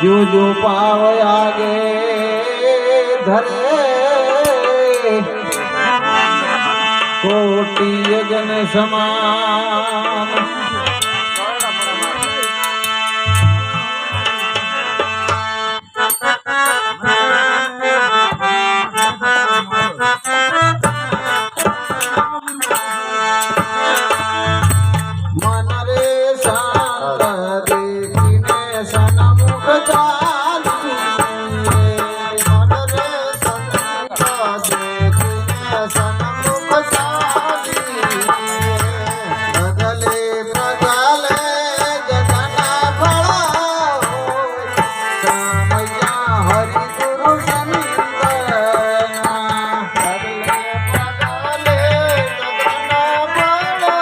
जो जो पाव आगे धरे कोटि यज्ञ समान मन रे शांत देखिने सन्मुख चाली मन रे शांत देखिने सन्मुख चाली प्रगले प्रगले जगना भला रामैया हरि गुरु संतना प्रगले प्रगले जगना भला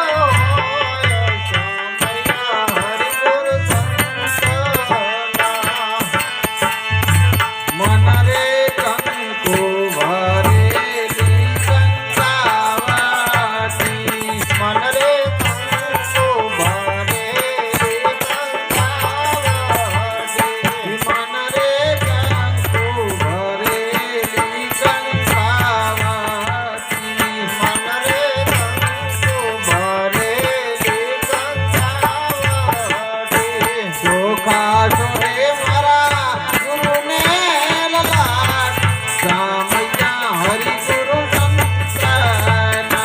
मन रे कंकु भरेली गंगावती मन रे कंकु भरेली गंगावती मन रे कंकु भरेली गंगावती मन रे कंकु भरेली गंगावती सोखा सोरे मारा गुरु ने ललाट रामैया हरि गुरु संतना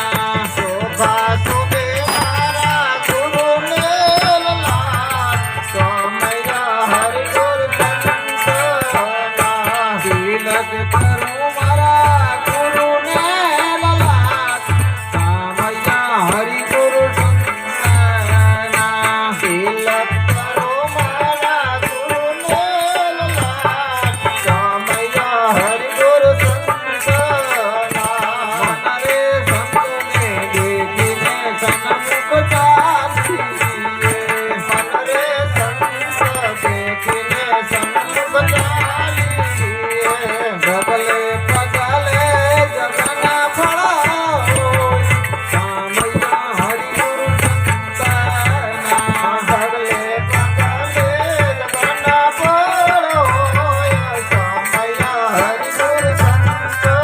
शोभा सुबे मारा गुरु ने ललाट रामैया हरि गुरु संतना तिलक करो मारा गुरु ने ललाट रामैया हरि गुरु संतना तिलक करो मारा गुरु ने ललाट रामैया हरि गुरु संतना मन रे संत ने देखिने सन्मुख चाली मन रे संत देखिने सन्मुख चाली प्रगले प्रगले जगना फला रामैया हरि गुरु संतना प्रगले प्रगले जगना फला रामैया हरि गुरु संतना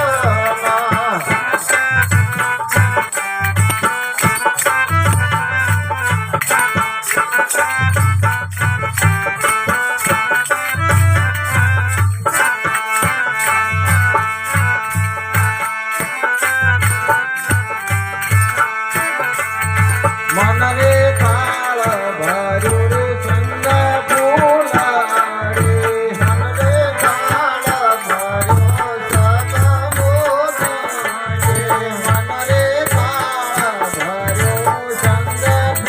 मन रे काल भरुर संग फूलारे मन रे काल भरुर संग मोदारे मन रे काल भरुर संग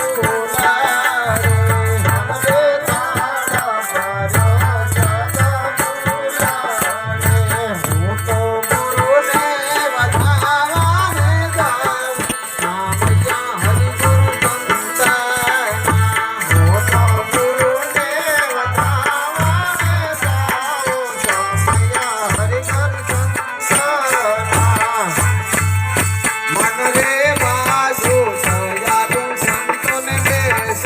फूलारे मन रे काल भरुर संग फूलारे हूँ तो गुरु ने बतावा है गाँव रामैया हरि गुरु संतना हो तो गुरु ने बतावा है गाँव रामैया हरि गुरु संतना मन रे बाजू दयालु संतन बेश